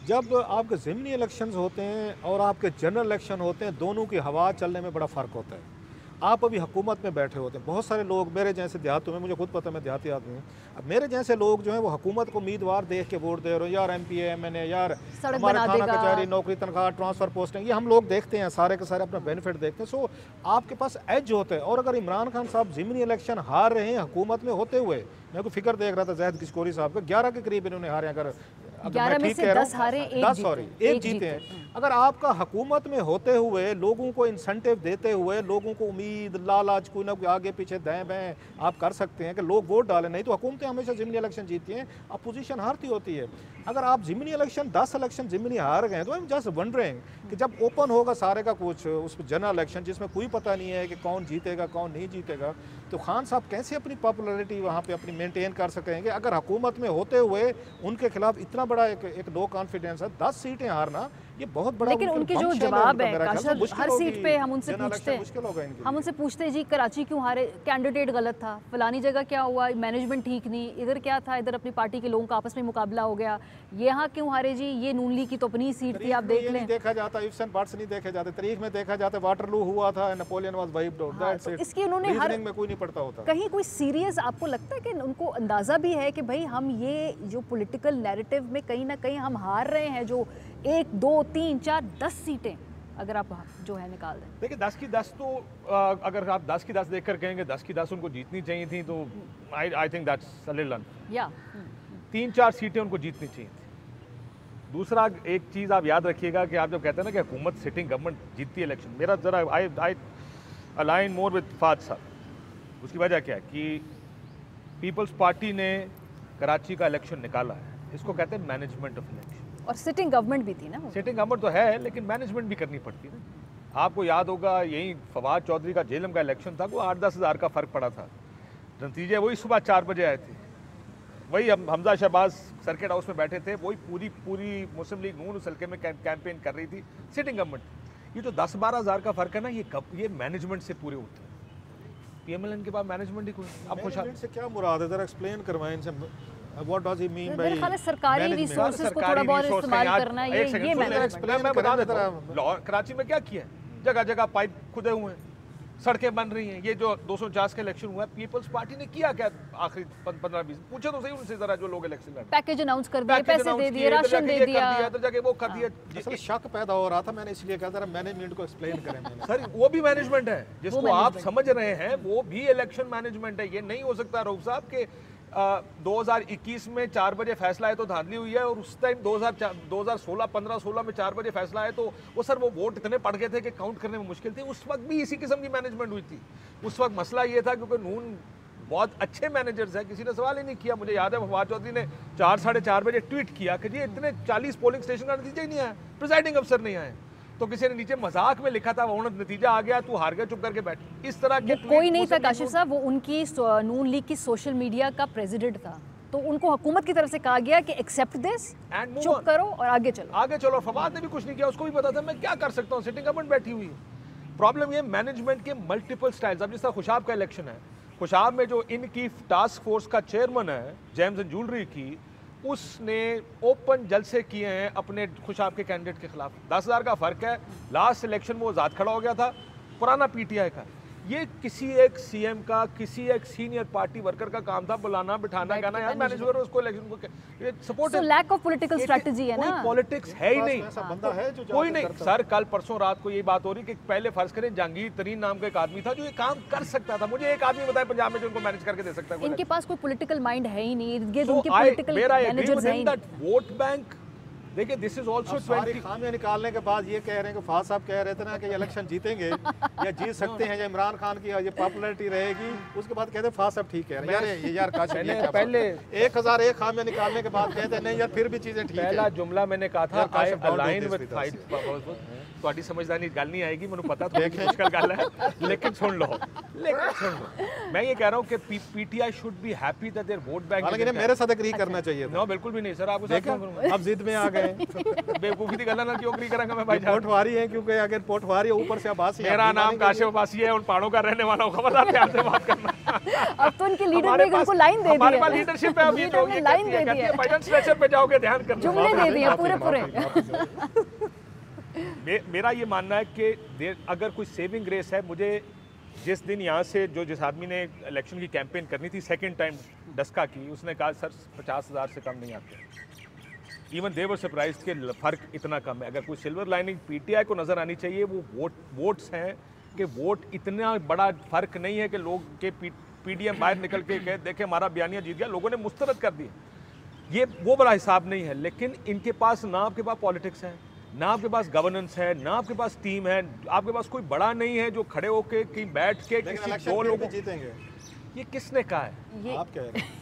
जब आपके ज़िमनी इलेक्शंस होते हैं और आपके जनरल इलेक्शन होते हैं, दोनों की हवा चलने में बड़ा फ़र्क होता है। आप अभी हुकूमत में बैठे होते हैं, बहुत सारे लोग मेरे जैसे देहातों में, मुझे खुद पता है मैं देहाती आदमी हूँ, अब मेरे जैसे लोग जो हैं वो हुकूमत को उम्मीदवार देख के वोट दे रहे हो, यार MP MNA, यार हमारे थाना कचहरी, नौकरी, तनख्वाह, ट्रांसफ़र, पोस्टिंग, ये हम लोग देखते हैं, सारे के सारे अपना बेनिफिट देखते हैं। सो आपके पास एज होता है। और अगर इमरान खान साहब ज़िमनी इलेक्शन हार रहे हैं हुकूमत में होते हुए, मैं को फिक्र देख रहा था जैद किशकोरी साहब का, 11 के करीब इन्होंने हारे, अगर 11 में से 10 हारे, 1 जीते हैं। अगर आपका हुकूमत में होते हुए लोगों को इंसेंटिव देते हुए लोगों को उम्मीद लालच कोई ना कोई आगे पीछे दाएं बाएं आप कर सकते हैं कि लोग वोट डालें, नहीं तो हुकूमतें हमेशा ज़िमनी इलेक्शन जीतती हैं, अपोजिशन हारती होती है। अगर आप ज़िमनी इलेक्शन 10 इलेक्शन ज़िमनी हार गए तो आई एम जस्ट वंडरिंग कि जब ओपन होगा सारे का कुछ उस जनरल इलेक्शन जिसमें कोई पता नहीं है कि कौन जीतेगा कौन नहीं जीतेगा, तो खान साहब कैसे अपनी पॉपुलैरिटी वहाँ पे अपनी मेंटेन कर सकेंगे अगर हुकूमत में होते हुए उनके खिलाफ इतना बड़ा एक लो कॉन्फिडेंस है। 10 सीटें हारना ये बहुत बड़ा, लेकिन उनके जो जवाब है काशल, हर सीट पे हम उनसे पूछते हैं जी कराची क्यों हारे, कैंडिडेट गलत था, फलानी जगह क्या हुआ, मैनेजमेंट ठीक नहीं, इधर क्या था, इधर अपनी पार्टी के लोगों का आपस में मुकाबला हो गया, यहाँ क्यों हारे जी, ये नून लीग की तो अपनी सीट थी, आप देख लें। देखा जाता इफ्स एंड बट्स नहीं देखे जाते, तारीख में देखा जाता वाटरलू हुआ था, Napoleon was wiped out, that's it. इसकी उन्होंने हर में कोई नहीं पड़ता होता। कहीं कोई सीरियस आपको लगता है कि उनको अंदाजा भी है कि भाई हम ये जो पॉलिटिकल नैरेटिव में कहीं ना कहीं हम हार रहे हैं, जो 1 2 3 4 10 सीटें अगर आप जो है निकाल दें। देखिए 10 की 10 तो अगर आप 10 की 10 देखकर कहेंगे 10 की 10 उनको जीतनी चाहिए थी तो I think that's a little unfair. या 3-4 सीटें उनको जीतनी चाहिए थी। दूसरा एक चीज़ आप याद रखिएगा कि आप जब कहते हैं ना कि हुकूमत सिटिंग गवर्नमेंट जीतती है इलेक्शन, मेरा ज़रा आई अलाइन मोर विद फाद साहब। उसकी वजह क्या है कि पीपल्स पार्टी ने कराची का इलेक्शन निकाला है, इसको कहते हैं मैनेजमेंट ऑफ इलेक्शन, और सिटिंग गवर्नमेंट भी थी ना, सिटिंग गवर्नमेंट तो है लेकिन मैनेजमेंट भी करनी पड़ती है ना। आपको याद होगा यही फवाद चौधरी का जेलम का इलेक्शन था, वो 8-10 हज़ार का फ़र्क पड़ा था, नतीजे वही सुबह 4 बजे आए थे, वही हमजा शहबाज सर्किट हाउस में बैठे थे, वही पूरी मुस्लिम लीग नून उस हल्के में कैंपेन कर रही थी, सिटिंग गवर्नमेंट। ये जो 10-12 हज़ार का फ़र्क है ना, ये मैनेजमेंट से पूरे होते हैं। पीएमएलएन के पास मैनेजमेंट ही कोई, आप खुश से क्या मुराद है, जरा एक्सप्लेन करवाएं इनसे। What does he mean by मेरे ख्याल है सरकारी रिसोर्सेज को थोड़ा बहुत इस्तेमाल करना, ये मैनेजमेंट। मैं बता देता हूं कराची में क्या किया है, जगह जगह पाइप खुदे हुए हैं, सड़कें बन रही हैं। ये जो 250 का इलेक्शन हुआ है, पीपल्स पार्टी ने किया क्या आखिरी 15-20, पूछे तो सही उनसे जरा जो लोग इलेक्शन लड़, पैकेज अनाउंस कर दिए, पैसे दे दिए, राशन दे दिया, इधर जाके वो कर दिया। असल शक पैदा हो रहा था, मैंने इसलिए कहा जरा मैनेजमेंट को एक्सप्लेन करें। सर वो भी मैनेजमेंट है जिसको आप समझ रहे हैं, वो भी इलेक्शन मैनेजमेंट है। ये नहीं हो सकता रऊफ साहब के 2021 में 4 बजे फैसला है तो धांधली हुई है, और उस टाइम 2015-16 में 4 बजे फैसला है तो वो सर वो वोट इतने पड़ गए थे कि काउंट करने में मुश्किल थी। उस वक्त भी इसी किस्म की मैनेजमेंट हुई थी। उस वक्त मसला ये था क्योंकि नून बहुत अच्छे मैनेजर्स हैं, किसी ने सवाल ही नहीं किया। मुझे याद है फवाद चौधरी ने 4-4:30 बजे ट्वीट किया कि जी इतने 40 पोलिंग स्टेशन का नतीजा ही नहीं आया, प्रिजाइडिंग अफसर नहीं आए, तो किसी ने नीचे मजाक में लिखा था वो नतीजा आ गया, तू हार गया, चुप करके बैठ। इस तरह के कोई नहीं था काशिफ साहब, वो उनकी नून लीग की सोशल मीडिया का प्रेसिडेंट था, तो उनको हुकूमत की तरफ से कहा गया कि एक्सेप्ट दिस, चुप करो और आगे चलो। फवाद ने भी कुछ नहीं किया, उसको भी पता था मैं क्या कर सकता हूँ, सिटिंग गवर्नमेंट बैठी हुई है। प्रॉब्लम ये मैनेजमेंट के मल्टीपल स्टाइल्स। अब जिस तरह खुशाब का इलेक्शन है, खुशाब में जो इनकी टास्क फोर्स का चेयरमैन है जेम्स एंड ज्वेलरी की, उसने ओपन जलसे किए हैं अपने खुशाब के कैंडिडेट के खिलाफ। 10,000 का फर्क है, लास्ट इलेक्शन में वो आजाद खड़ा हो गया था, पुराना पीटीआई का। ये किसी एक सीएम का, किसी एक सीनियर पार्टी वर्कर का काम था, बुलाना बिठाना, कहना यार मैनेजर उसको इलेक्शन को support. So lack of political strategy है ना, पॉलिटिक्स है ही नहीं, ऐसा बंदा है जो कोई नहीं। सर कल परसों रात को ये बात हो रही कि पहले फर्ज करें जहांगीर तरीन नाम का एक आदमी था जो ये काम कर सकता था। मुझे एक आदमी बताया पंजाब में जो उनको मैनेज करके दे सकता है। इनके पास कोई पॉलिटिकल माइंड है ही नहीं, उनके पॉलिटिकल मैनेजर्स हैं ही नहीं। वोट बैंक देखिए, दिस इज ऑल्सो 20 खामियां निकालने के बाद ये कह रहे हैं कि फाद साहब कह रहे थे ना कि इलेक्शन जीतेंगे या जीत सकते हैं या इमरान खान की ये पॉपुलैरिटी रहेगी, उसके बाद कहते हैं फाद साहब ठीक है यार काशिफ पहले 1001 खामियां निकालने के बाद कहते हैं नहीं यार फिर भी चीजें ठीक है। पहला जुमला मैंने कहा था आई अलाइन विद फाइट, ਤੁਹਾਡੀ ਸਮਝਦਾਰੀ ਗੱਲ नहीं आएगी, ਮੈਨੂੰ पता थोड़ी मुश्किल गल है, लेकिन सुन लो। मैं ये कह रहा हूँ कि PTI should be happy that their vote bank. हालांकि मेरे साथ एग्री करना चाहिए था। नो बिल्कुल भी नहीं सर, आपको क्या करूंगा, अब जिद में आ गए। बेवकूफी की गल्ला ना क्यों एग्री करूंगा मैं भाई। पोटवारी है क्योंकि अगर पोटवारी ऊपर से अब्बासी। मेरा नाम काशिफ अब्बासी है, उन पहाड़ों का रहने वाला हूं, खबरदार प्यार से बात करना। अब तो उनके लीडर ने उनको लाइन दे दी है, हमारे पास लीडरशिप है, अभी तो ये लाइन दे दी है, पैजन स्ट्रेचर पे जाओगे ध्यान करना, जुमले दे दिए पूरे। मेरा ये मानना है कि अगर कोई सेविंग ग्रेस है, मुझे जिस दिन यहाँ से जिस आदमी ने इलेक्शन की कैंपेन करनी थी सेकंड टाइम डस्का की, उसने कहा सर 50,000 से कम नहीं आते। इवन दे वर सरप्राइज्ड के फ़र्क इतना कम है। अगर कोई सिल्वर लाइनिंग पीटीआई को नज़र आनी चाहिए, वो वोट्स हैं कि वोट इतना बड़ा फ़र्क नहीं है कि लोग के पीडीएम बाहर निकल के कहे देखे हमारा बयानिया जीत गया, लोगों ने मुस्तरद कर दिया। ये वो बड़ा हिसाब नहीं है, लेकिन इनके पास ना आपके पास पॉलिटिक्स है, ना आपके पास गवर्नेंस है, ना आपके पास टीम है, आपके पास कोई बड़ा नहीं है जो खड़े होके कि बैठ के किसी दो लोगों जीतेंगे। ये किसने कहा है? ये आप कह रहे हैं।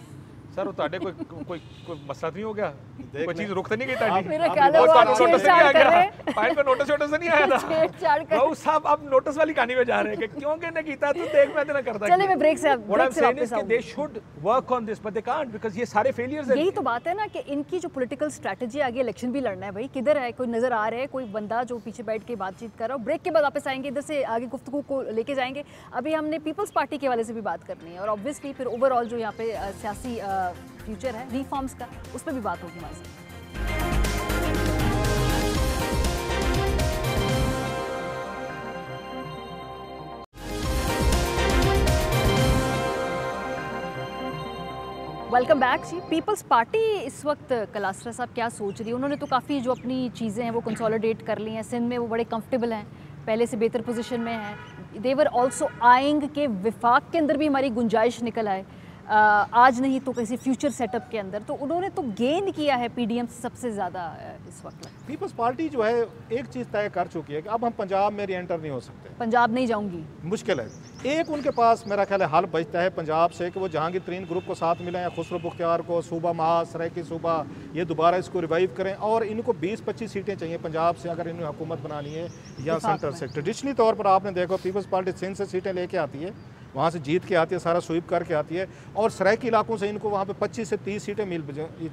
सर ਤੁਹਾਡੇ कोई मसला नहीं हो गया? कोई चीज रुक तो नहीं गई ताड़ी? मेरा ख्याल है वो आप छेड़छाड़ कर रहे हैं। फाइल पे नोटिस वोटिस नहीं आया था? छेड़छाड़ कर वो साहब आप नोटिस वाली कहानी में जा रहे हैं कि क्यों कहने कीता तो देख मैं इतना करता। चलिए मैं ब्रेक से वापस वापस आऊंगी। They should work on this but they can't because ये सारे फेलियर्स हैं। यही तो बात है ना कि इनकी जो पॉलिटिकल स्ट्रैटेजी आगे इलेक्शन भी लड़ना है भाई, किधर है कोई नजर आ रहा है, कोई बंदा जो पीछे बैठ के बातचीत कर रहा है। ब्रेक के बाद वापस आएंगे, इधर से आगे गुफ्तगू को लेके जाएंगे। अभी हमने पीपल्स पार्टी के वाले से भी बात करनी है और ऑब्वियसली फिर ओवरऑल जो यहाँ पे सियासी फ्यूचर है रिफॉर्म्स का, उस पर भी बात होगी हमारे साथ। वेलकम बैक जी। पीपल्स पार्टी इस वक्त कलासरा साहब क्या सोच रही है? उन्होंने तो काफ़ी जो अपनी चीज़ें हैं वो कंसोलिडेट कर ली हैं, सिंध में वो बड़े कंफर्टेबल हैं, पहले से बेहतर पोजीशन में हैं। देवर ऑल्सो आएंग के विफाक के अंदर भी हमारी गुंजाइश निकल आए, आज नहीं तो किसी फ्यूचर सेटअप के अंदर। तो उन्होंने तो गेन किया है पीडीएम से सबसे ज़्यादा इस वक्त। पीपल्स पार्टी जो है एक चीज़ तय कर चुकी है कि अब हम पंजाब में री एंटर नहीं हो सकते, पंजाब नहीं जाऊंगी, मुश्किल है। एक उनके पास मेरा ख्याल है हल बचता है पंजाब से कि वो जहांगीर तरीन ग्रुप को साथ मिलें या खुसरो बुख्तियार को, सूबा महाज सरायकी सूबा, ये दोबारा इसको रिवाइव करें। और इनको 20-25 सीटें चाहिए पंजाब से अगर इन्हें हुकूमत बनानी है या सेंटर से। ट्रेडिशनली तौर पर आपने देखो पीपल्स पार्टी सिंध से सीटें लेके आती है, वहाँ से जीत के आती है, सारा स्वीप करके आती है, और सरायकी इलाकों से इनको वहाँ पे 25 से 30 सीटें मिल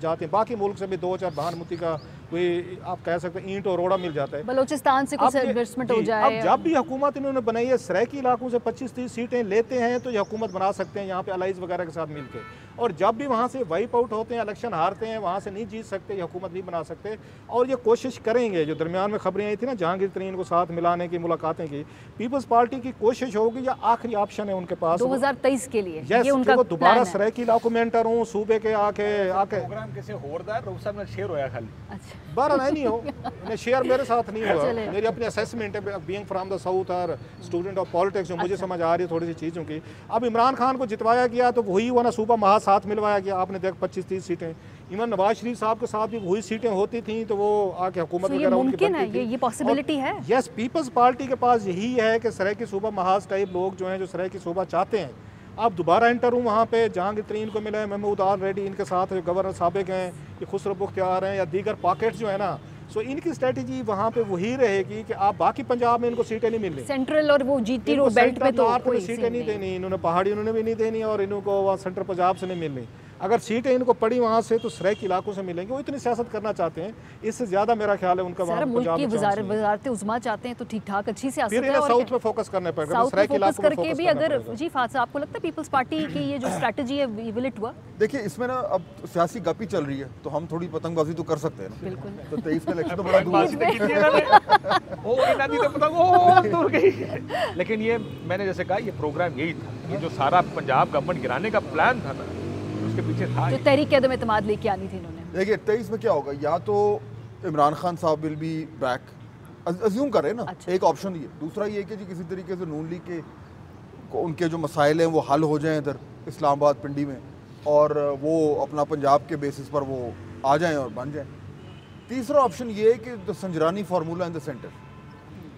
जाती हैं। बाकी मुल्क से भी 2-4 भानुमती का कोई आप कह सकते हैं ईंट और रोड़ा मिल जाता है। बलोचिस्तान से कुछ इन्वेस्टमेंट हो जाए। अब जब भी हुकूमत इन्होंने बनाई है, सरायकी इलाकों से 25-30 सीटें लेते हैं तो ये हुकूमत बना सकते हैं यहाँ पे अलाइज वगैरह के साथ मिलकर। और जब भी वहाँ से वाइप आउट होते हैं, इलेक्शन हारते हैं, वहाँ से नहीं जीत सकते, ये हुकूमत नहीं बना सकते। और ये कोशिश करेंगे, जो दरमियान में खबरें आई थी ना जहांगीर तरीन को साथ मिलाने की, मुलाकातें की, पीपल्स पार्टी की कोशिश होगी या आखिरी ऑप्शन है उनके पास 2023 के लिए। ये उनका दोबारा प्लान है। सरायकी इलाकों में एंटर हूँ, सूबे के आके प्रोग्राम किसी होरदार रोसा में शेयर होया खाली। अच्छा, बारह नहीं हो शेयर मेरे साथ नहीं हुआ। चले। मेरी अपनी असेसमेंट है बीइंग फ्रॉम द साउथ और स्टूडेंट ऑफ पॉलिटिक्स, जो मुझे समझ आ रही है थोड़ी सी चीज़ों की। अब इमरान खान को जितवाया गया तो वही हुआ ना, सूबा महाज साथ मिलवाया गया, आपने देख 25-30 सीटें। इवन नवाज शरीफ साहब के साथ भी वही सीटें होती थी तो वो आके हुकूमत तो ये वगैरह उनकी मुमकिन है, बनती थी। ये पॉसिबिलिटी है। यस, पीपल्स पार्टी के पास यही है कि सरायकी सूबा महाज टाइप लोग जो हैं, जो सरायकी सूबा चाहते हैं, अब दोबारा एंटर हूँ वहाँ पे। जहांगीर तरीन को मिले, महमूद ऑलरेडी इनके साथ जो गवर्नर साबिक हैं, ये खुसरो बुख्तियार हैं या दीगर पॉकेट्स जो है ना, सो इनकी स्ट्रेटजी वहाँ पे वही रहेगी कि आप बाकी पंजाब में इनको सीटें नहीं मिलनी, सेंट्रल और वो जीटी रोड बेल्ट पे तो कोई सीटें नहीं देनी, इन्होंने पहाड़ी उन्होंने भी नहीं देनी और इनको वहाँ सेंट्रल पंजाब से नहीं मिलनी। अगर सीटें इनको पड़ी वहाँ से तो सरायकी इलाकों से मिलेंगे। वो इतनी सियासत करना चाहते हैं, इससे ज़्यादा मेरा ख्याल है उनका वहाँ मुल्क की वजारत उज़्मा चाहते हैं तो ठीक ठाक अच्छी सियासत है। साउथ पे फोकस करना पड़ेगा, साउथ पे फोकस करके भी। अगर जी फात साहब, आपको लगता है पीपल्स पार्टी की ये जो स्ट्रेटजी है विल इट वर्क? देखिए इसमें ना अब सियासी गपी चल रही है तो हम थोड़ी पतंगबाजी तो कर सकते हैं ना। बिल्कुल। तो 23 का इलेक्शन तो बड़ा दूर है। लेकिन ये मैंने जैसे कहा, ये प्रोग्राम यही था, ये जो सारा पंजाब गवर्नमेंट गिराने का प्लान था ना, उसके पीछे था जो तहरीक अदम एतमाद लेके आनी थी इन्होंने। देखिए 23 में क्या होगा, या तो इमरान खान साहब विल बी बैक, अज्यूम करें ना। अच्छा। एक ऑप्शन ये, दूसरा ये कि जी किसी तरीके से नून लीग के उनके जो मसाइल हैं वो हल हो जाएं इधर इस्लामाबाद पिंडी में, और वो अपना पंजाब के बेसिस पर वो आ जाएं और बन जाएं। तीसरा ऑप्शन ये है कि the Sanjrani formula in the centre,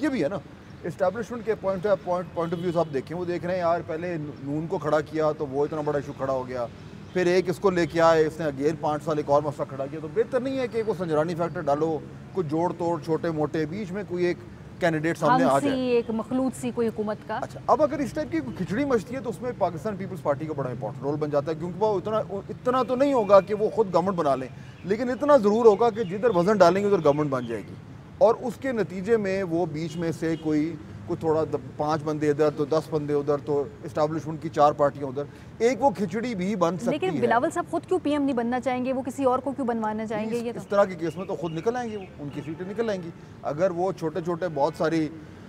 ये भी है ना। इस्टेब्लिशमेंट के पॉइंट ऑफ व्यू आप देखें, वो देख रहे हैं यार पहले नून को खड़ा किया तो वो इतना बड़ा इशू खड़ा हो गया, फिर एक इसको लेके आए, इसने अगेन 5 साल एक और मसला खड़ा किया। तो बेहतर नहीं है कि वो संजरानी फैक्टर डालो, कुछ जोड़ तोड़ छोटे मोटे, बीच में कोई एक कैंडिडेट सामने आ जाए, एक मखलूत सी कोई हुकूमत का। अच्छा, अब अगर इस टाइप की खिचड़ी मचती है तो उसमें पाकिस्तान पीपल्स पार्टी का बड़ा इंपॉर्टेंट रोल बन जाता है, क्योंकि वो इतना तो नहीं होगा कि वो खुद गवर्नमेंट बना लें, लेकिन इतना ज़रूर होगा कि जिधर वजन डालेंगे उधर गवर्नमेंट बन जाएगी, और उसके नतीजे में वो बीच में से कोई थोड़ा 5 बंदे इधर तो 10 बंदे उधर, तो इस्टेब्लिशमेंट की 4 पार्टियां उधर, एक वो खिचड़ी भी बन सकती है। लेकिन बिलावल साहब खुद क्यों पीएम नहीं बनना चाहेंगे, वो किसी और को क्यों बनवाना चाहेंगे? ये इस तरह के केस में तो खुद निकल आएंगे, वो उनकी सीटें निकल आएंगी। अगर वो छोटे छोटे बहुत सारी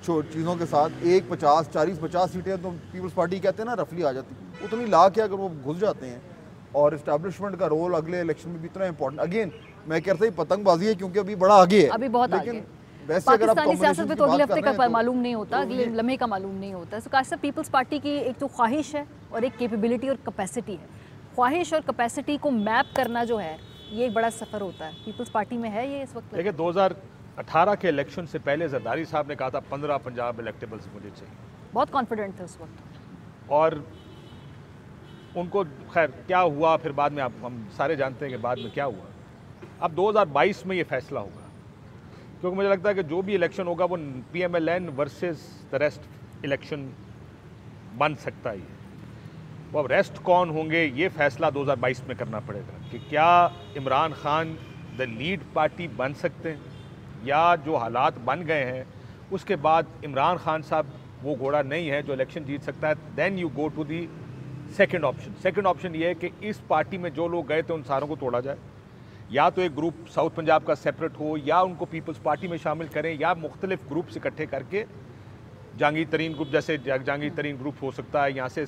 चीज़ों के साथ 40-50 सीटें तो पीपल्स पार्टी कहते हैं ना रफली आ जाती, उतनी ला के अगर वो घुस जाते हैं, और इस्टेब्लिशमेंट का रोल अगले इलेक्शन में भी इतना इंपॉर्टेंट, अगेन मैं कहता हूँ पतंगबाजी है क्योंकि अभी बड़ा आगे है, अभी बहुत लेकिन आगे। वैसे अगर आप पाकिस्तानी सियासत में तो अगले हफ्ते का मालूम नहीं होता, अगले लम्हे का मालूम नहीं होता। सो काश पीपल्स पार्टी की एक तो ख्वाहिश है और एक कैपेबिलिटी और कैपेसिटी है। ख्वाहिश और कैपेसिटी को मैप करना जो है ये एक बड़ा सफ़र होता है, पीपल्स पार्टी में है ये इस वक्त। देखिए 18 के इलेक्शन से पहले जरदारी साहब ने कहा था 15 पंजाब इलेक्टेबल्स मुझे चाहिए, बहुत कॉन्फिडेंट थे उस वक्त। और उनको खैर क्या हुआ फिर बाद में, आप हम सारे जानते हैं कि बाद में क्या हुआ। अब 2022 में ये फैसला होगा, क्योंकि मुझे लगता है कि जो भी इलेक्शन होगा वो PMLN versus the rest election बन सकता है। वो अब रेस्ट कौन होंगे ये फैसला 2022 में करना पड़ेगा कि क्या Imran Khan the lead party बन सकते हैं, या जो हालात बन गए हैं उसके बाद इमरान खान साहब वो घोड़ा नहीं है जो इलेक्शन जीत सकता है। Then you go to the second option. Second option ये है कि इस पार्टी में जो लोग गए थे उन सारों को तोड़ा जाए, या तो एक ग्रुप साउथ पंजाब का सेपरेट हो, या उनको पीपल्स पार्टी में शामिल करें, या मुख्तलिफ ग्रुप्स इकट्ठे करके जहांगीर तरीन ग्रुप, जैसे जहांगीर तरीन ग्रुप हो सकता है, यहाँ से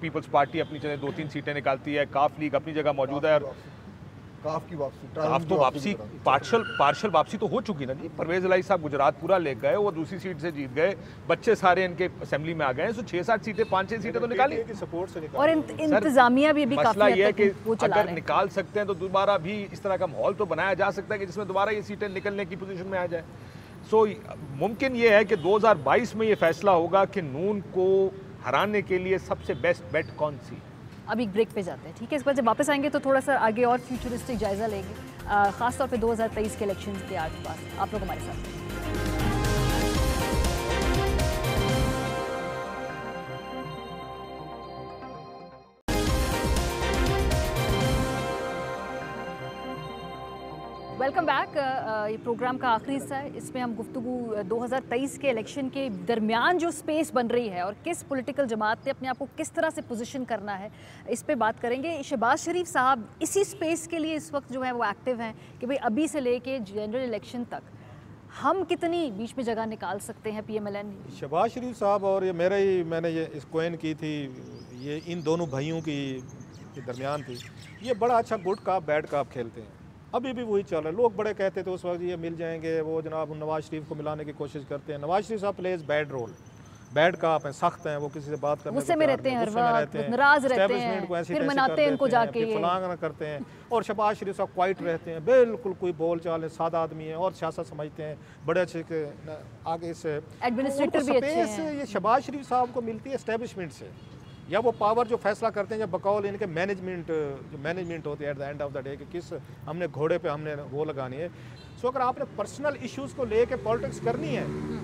पीपल्स पार्टी अपनी जगह 2-3 सीटें निकालती है, काफ लीग अपनी जगह मौजूद है, और काफ की वापसी, काफ तो वापसी पार्शल वापसी तो हो चुकी ना जी। परवेज इलाही साहब गुजरात पूरा ले गए, वो दूसरी सीट से जीत गए, बच्चे सारे इनके असेंबली में आ गए, सो 6-7 सीटें 5-6 सीटें तो निकाली सपोर्ट से और इंतजामिया भी मसला काफी ये है हद कि तक वो चला अगर रहे हैं। निकाल सकते हैं तो दोबारा भी इस तरह का माहौल तो बनाया जा सकता है कि जिसमें दोबारा ये सीटें निकलने की पोजीशन में आ जाए। सो मुमकिन ये है कि 2022 में ये फैसला होगा कि नून को हराने के लिए सबसे बेस्ट बेट कौन सी। अभी एक ब्रेक पे जाते हैं, ठीक है। इस पर जब वापस आएंगे तो थोड़ा सा आगे और फ्यूचरिस्टिक जायजा लेंगे, खासतौर पे 2023 के इलेक्शंस के आसपास। आप लोग हमारे साथ। Welcome back. ये प्रोग्राम का आखिरी हिस्सा है। इसमें हम गुफ्तगू 2023 के इलेक्शन के दरमियान जो स्पेस बन रही है और किस पॉलिटिकल जमात ने अपने आप को किस तरह से पोजीशन करना है, इस पे बात करेंगे। शहबाज शरीफ साहब इसी स्पेस के लिए इस वक्त जो है वो एक्टिव हैं कि भाई अभी से लेके जनरल इलेक्शन तक हम कितनी बीच में जगह निकाल सकते हैं PMLN। शहबाज शरीफ साहब और ये मैंने ये इस कोइन की थी, ये इन दोनों भाइयों की दरमियान थी। ये बड़ा अच्छा गुड काप बैड काप खेलते हैं, अभी भी वही चल रहा है। लोग बड़े कहते थे उस वक्त ये मिल जाएंगे, वो जनाब नवाज शरीफ को मिलाने की कोशिश करते हैं। नवाज शरीफ साहब प्लेज बैड रोल, बैड काप हैं, सख्त हैं, वो किसी से बात करने गुस्से में रहते हैं, हर वक्त नाराज रहते हैं, फिर मनाते हैं उनको जाके, फलांग करते हैं। और शहबाज शरीफ साहब क्वाइट रहते हैं, बिल्कुल कोई बोल चाल है, सादा आदमी है और सियासत समझते हैं, बड़े अच्छे के आगे से एडमिनिस्ट्रेटर भी अच्छे हैं। ये शहबाज शरीफ साहब को मिलती है एस्टेब्लिशमेंट से, या वो पावर जो फैसला करते हैं, या बकौल इनके मैनेजमेंट होती है at the end of the day कि किस हमने घोड़े पे हमने वो लगानी है। सो अगर आपने पर्सनल इश्यूज़ को लेके पॉलिटिक्स करनी है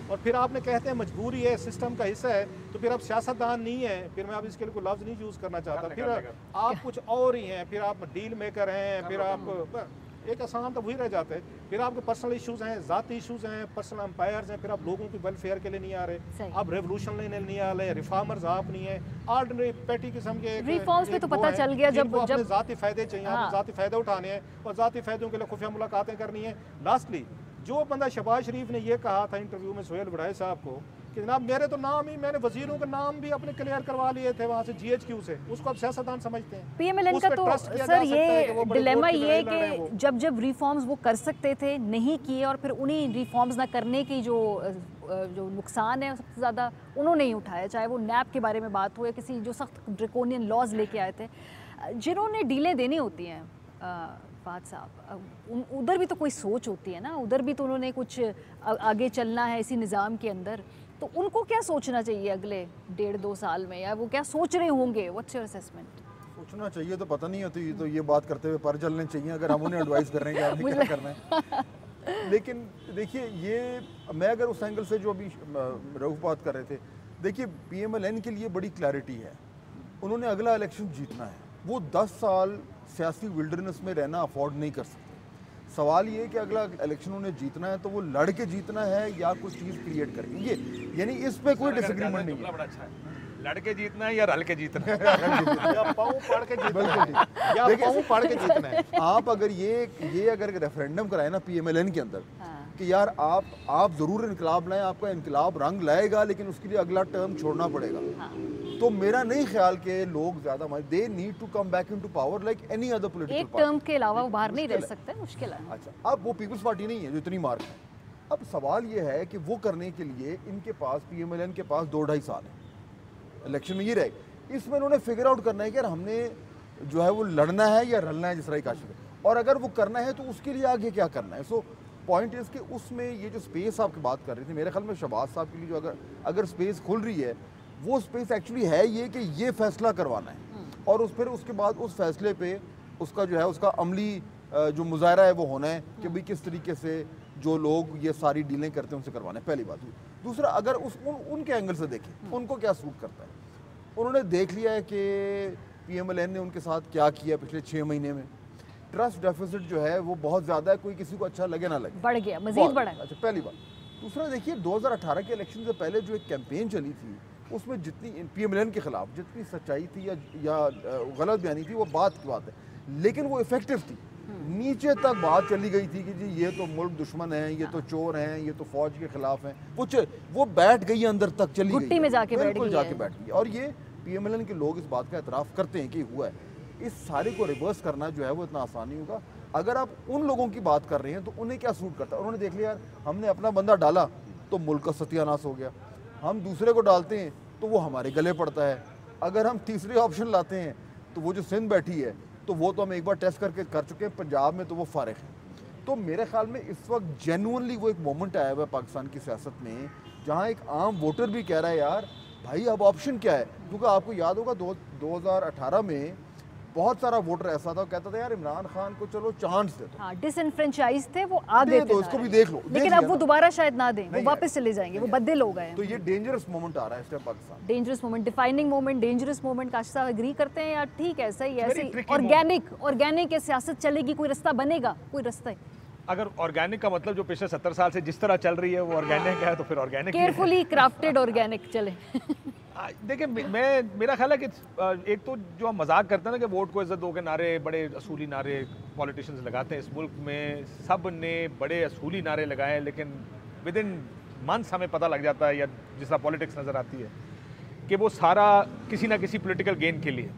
और फिर आपने कहते हैं मजबूरी है, सिस्टम का हिस्सा है, तो फिर आप सियासतदान नहीं है। फिर मैं अब इसके लिए कोई लफ्ज़ नहीं यूज़ करना चाहता, फिर आप कुछ और ही हैं, फिर आप डील मेकर हैं, फिर आप एक आसान तो वही रह जाते हैं। फिर आपके पर्सनल इश्यूज़ हैं, ज़ाती इश्यूज़ हैं, पर्सनल एम्पायर्स हैं, फिर आप लोगों की वेलफेयर के लिए नहीं आ रहे, आप रेवोल्यूशन लेने नहीं आ रहे, रिफॉर्मर्स आप नहीं है, ऑर्डिनरी पेटी किस्म के रिफॉर्म्स पे तो पता चल गया जब ज़ाती फ़ायदे चाहिए, आप ज़ाती फ़ायदे उठाने हैं और ज़ाती फ़ायदों के लिए खुफिया मुलाकातें करनी है। लास्टली जो बंदा शहबाज शरीफ ने ये कहा था इंटरव्यू में सोहेल बड़ाई साहब को कि जनाब मेरे तो नाम ही, मैंने वजीरों के नाम भी अपने क्लियर करवा लिए थे वहाँ से GHQ से, उसको अब सियासतदान समझते हैं। PMLN का तो सर ये डिलेमा ये है कि जब रिफॉर्म्स वो कर सकते थे नहीं किए, और फिर उन्हीं रिफॉर्म्स ना करने की जो नुकसान है सबसे ज़्यादा उन्होंने ही उठाया, चाहे वो NAP के बारे में बात हो या किसी जो सख्त ड्रेकोनियन लॉज लेके आए थे, जिन्होंने डीलें देनी होती हैं। फहद साहब उधर भी तो कोई सोच होती है ना, उधर भी तो उन्होंने कुछ आगे चलना है इसी निज़ाम के अंदर, तो उनको क्या सोचना चाहिए अगले 1.5-2 साल में, या वो क्या सोच रहे होंगे? What's your assessment? सोचना चाहिए तो पता नहीं होती, तो ये बात करते हुए पर चलने चाहिए अगर हम उन्हें एडवाइस कर रहे हैं कि आपने क्या करना है। लेकिन देखिए, ये मैं अगर उस एंगल से जो अभी रऊफ बात कर रहे थे, देखिए PMLN के लिए बड़ी क्लैरिटी है, उन्होंने अगला इलेक्शन जीतना है। वो 10 साल सियासी विल्डरनेस में रहना अफोर्ड नहीं कर सकते। सवाल ये है कि अगला इलेक्शन उन्हें जीतना है तो वो लड़ के जीतना है या कुछ चीज़ क्रिएट करेंगे, यानी इस पे कोई डिसएग्रीमेंट नहीं है। लड़के जीतना है या रल के जीतना है, या पाँव पड़ के जीतना है। आप अगर ये अगर रेफरेंडम कराए ना PMLN के अंदर कि यार आप ज़रूर इनकलाब लाएं, आपका इनकलाब रंग लाएगा, लेकिन उसके लिए अगला टर्म छोड़ना पड़ेगा, तो मेरा नहीं ख्याल के लोग ज़्यादा they need to come back into power like any other political एक टर्म के अलावा वो बाहर नहीं रह सकते, मुश्किल है। अच्छा, अब वो पीपल्स पार्टी नहीं है जो इतनी मार्क है। अब सवाल ये है कि वो करने के लिए इनके पास PMLN के पास 2-2.5 साल है, इलेक्शन में ये रहेगा। इसमें उन्होंने फिगर आउट करना है कि यार हमने जो है वो लड़ना है या रलना है, जिस तरह काशिफ है, और अगर वो करना है तो उसके लिए आगे क्या करना है। सो पॉइंट इज़ कि उसमें ये जो स्पेस आपकी बात कर रही थी, मेरे ख्याल में शहबाज साहब के लिए जो अगर स्पेस खुल रही है, वो स्पेस एक्चुअली है ये कि ये फैसला करवाना है और फिर उसके बाद उस फैसले पे उसका जो है उसका अमली जो मुजाहरा है वो होना है कि भाई किस तरीके से जो लोग ये सारी डीलें करते हैं उनसे करवाना है, पहली बात हुई। दूसरा, अगर उनके एंगल से देखें उनको क्या सूट करता है, उन्होंने देख लिया है कि PMLN ने उनके साथ क्या किया पिछले 6 महीने में। ट्रस्ट डेफिसिट जो है वो बहुत ज़्यादा है, कोई किसी को अच्छा लगे ना लगे, बढ़ गया, मजीद बढ़ा। अच्छा, पहली बात। दूसरा, देखिए 2018 के इलेक्शन से पहले जो एक कैंपेन चली थी उसमें जितनी PMLN के खिलाफ जितनी सच्चाई थी या गलत बयानी थी वो बात की बात है, लेकिन वो इफेक्टिव थी। नीचे तक बात चली गई थी कि जी ये तो मुल्क दुश्मन है, ये तो चोर हैं, ये तो फौज के खिलाफ हैं, वो बैठ गई अंदर तक चली गई, घुट्टी में जाके बैठ गई। और ये PMLN के लोग इस बात का एतराफ़ करते हैं कि हुआ है। इस सारे को रिवर्स करना जो है वो इतना आसान नहीं होगा। अगर आप उन लोगों की बात कर रहे हैं तो उन्हें क्या सूट करता है, उन्होंने देख लिया यार हमने अपना बंदा डाला तो मुल्क का सत्यानाश हो गया, हम दूसरे को डालते हैं तो वो हमारे गले पड़ता है, अगर हम तीसरे ऑप्शन लाते हैं तो वो जो सिंध बैठी है तो वो तो हम एक बार टेस्ट करके कर चुके हैं, पंजाब में तो वो फारिग है। तो मेरे ख्याल में इस वक्त जेन्युइनली वो एक मोमेंट आया हुआ है पाकिस्तान की सियासत में जहाँ एक आम वोटर भी कह रहा है यार भाई अब ऑप्शन क्या है, क्योंकि आपको याद होगा 2018 में बहुत सारा वोटर ऐसा था कहता था यार इमरान खान को चलो चांस दे दो, डिसइनफ्रेंचाइज थे वो आ गए थे, इसको भी देख लो, लेकिन अब वो दोबारा शायद ना दें, वो वापस चले जाएंगे, वो बदल हो गए। तो ये डेंजरस मोमेंट आ रहा है इस time Pakistan, dangerous moment, defining moment, dangerous moment. Kashif साहब एग्री करते हैं यार? ठीक है, सही है, ऐसे ऑर्गेनिक है, सियासत चलेगी, कोई रास्ता बनेगा, कोई रास्ता है। अगर ऑर्गेनिक का मतलब जो पिछले 70 साल से जिस तरह चल रही है वो ऑर्गेनिक है तो फिर ऑर्गेनिक केयरफुली क्राफ्टेड ऑर्गेनिक चले। देखिए मेरा ख्याल है कि एक तो जो हम मजाक करते हैं ना कि वोट को इज्जत दो के नारे, बड़े असूली नारे पॉलिटिशियंस लगाते हैं, इस मुल्क में सब ने बड़े असूली नारे लगाए, लेकिन विद इन मंथ्स हमें पता लग जाता है या जिस तरह पॉलिटिक्स नज़र आती है कि वो सारा किसी ना किसी पॉलिटिकल गेन के लिए।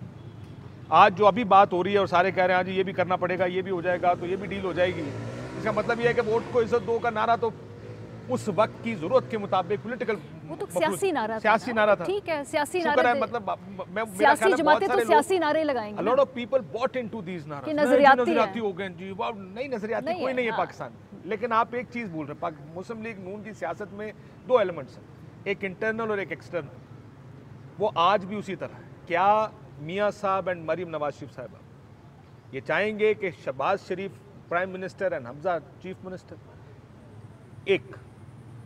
आज जो अभी बात हो रही है और सारे कह रहे हैं आज ये भी करना पड़ेगा, ये भी हो जाएगा, तो ये भी डील हो जाएगी, इसका मतलब ये है कि वोट को इज्जत दो का नारा तो उस वक्त की जरूरत के मुताबिक पॉलिटिकल, वो तो सियासी नारा था। ठीक है, सियासी नारा, मतलब सियासी जमातें तो सियासी नारे लगाएंगे। A lot of people bought into these नारे, नजरियाती हो गए जी, वाह नहीं नजरियाती कोई नहीं है पाकिस्तान। लेकिन आप एक चीज भूल रहे हैं, मुस्लिम लीग नून की सियासत में 2 एलिमेंट्स हैं, एक इंटरनल और एक एक्सटर्नल। वो आज भी उसी तरह है। क्या मियाँ साहब एंड मरीम नवाज शरीफ साहब ये चाहेंगे कि Shahbaz Sharif prime minister and Hamza chief minister? एक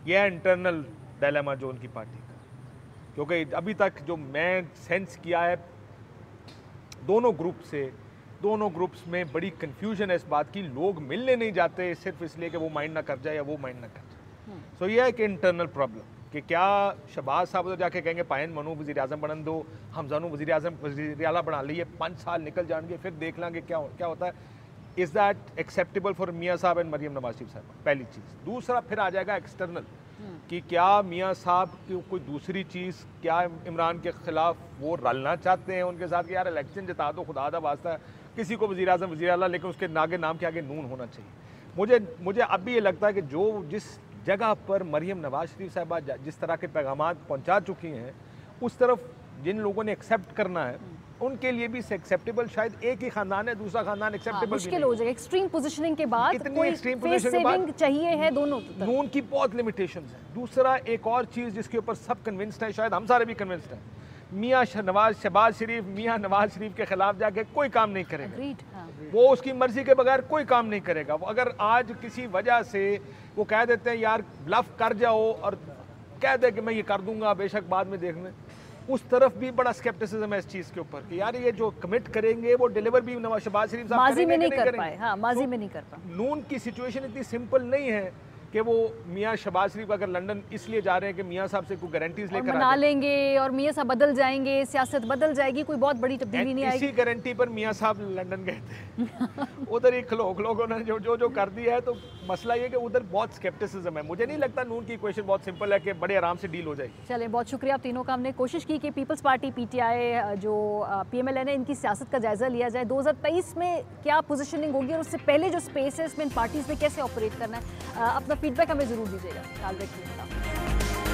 यह इंटरनल डायलेमा जो उनकी पार्टी का, क्योंकि अभी तक जो मैं सेंस किया है दोनों ग्रुप्स में बड़ी कंफ्यूजन है इस बात की, लोग मिलने नहीं जाते सिर्फ इसलिए कि वो माइंड ना कर जाए या वो माइंड ना कर जाए। सो यह है कि इंटरनल प्रॉब्लम कि क्या शहबाज साहब तो जाके कहेंगे पायन मनु वज़ीर आज़म बनन दो, हमजा नू वज़ीर आला बना लिए, 5 साल निकल जाएंगे फिर देख लेंगे क्या होता है। इज़ दैट एक्सेप्टेबल फॉर मियाँ साहब एंड मरीम नवाज शरीफ साहब? पहली चीज़। दूसरा फिर आ जाएगा एक्सटर्नल कि क्या मियाँ साहब की कोई दूसरी चीज़, क्या इमरान के ख़िलाफ़ वो रलना चाहते हैं उनके साथ कि यार इलेक्शन जिता दो, खुदा दा वास्ता किसी को वज़ीर आज़म वज़ीर आला, लेकिन उसके नागे नाम के आगे नून होना चाहिए। मुझे अब भी ये लगता है कि जो जिस जगह पर मरीम नवाज शरीफ साहबा जिस तरह के पैगाम पहुँचा चुकी हैं, उस तरफ जिन लोगों ने एक्सेप्ट करना है उनके लिए भी एक्सेप्टेबल शायद एक ही खानदान है, दूसरा खानदान एक्सेप्टेबल मुश्किल हो जाएगा। एक्सट्रीम पोजीशनिंग के बाद इतनी कोई एक्सट्रीम फेस पोजीशन के बाद सेविंग चाहिए है दोनों तरफ। नून की बहुत लिमिटेशंस हैं। दूसरा एक और चीज़ जिसके ऊपर सब कन्विंस्ड है, शायद हम सारे भी कन्विंस्ड हैं, शहबाज शरीफ मियाँ नवाज शरीफ के खिलाफ जाके कोई काम नहीं करेगा। वो उसकी मर्जी के बगैर कोई काम नहीं करेगा। वो अगर आज किसी वजह से वो कह देते हैं यार ब्लफ कर जाओ और कह दे कि मैं ये कर दूंगा बेशक बाद में देख लें, उस तरफ भी बड़ा स्केप्टिसिज्म है इस चीज़ के ऊपर कि यार ये जो कमिट करेंगे वो डिलीवर भी शहबाज शरीफ साहब माजी में नहीं कर पाए। हाँ, माजी में नहीं कर पाए। नून की सिचुएशन इतनी सिंपल नहीं है कि वो मियाँ शहबाज शरीफ अगर लंदन इसलिए जा रहे हैं कि मियाँ साहब से कोई गारंटीज लेकर मना लेंगे और मियाँ साहब बदल जाएंगे, सियासत बदल जाएगी, कोई बहुत बड़ी तब्दीली नहीं आएगी। इसी गारंटी पर मियाँ साहब लंदन गए थे उधर एक लोगों ने जो कर दिया है। तो मसला ये कि उधर बहुत स्केप्टिसिज्म है। मुझे नहीं लगता नून की इक्वेशन बहुत सिंपल है कि बड़े आराम से डील हो जाएगी। चलें, बहुत शुक्रिया आप तीनों का। हमने कोशिश की कि पीपल्स पार्टी PTI जो PMLN है इनकी सियासत का जायजा लिया जाए, 2023 में क्या पोजीशनिंग होगी और उससे पहले जो स्पेस है इसमें इन पार्टीज ने कैसे ऑपरेट करना है। अपना फीडबैक हमें जरूर दीजिएगा। ख्याल रखिएगा।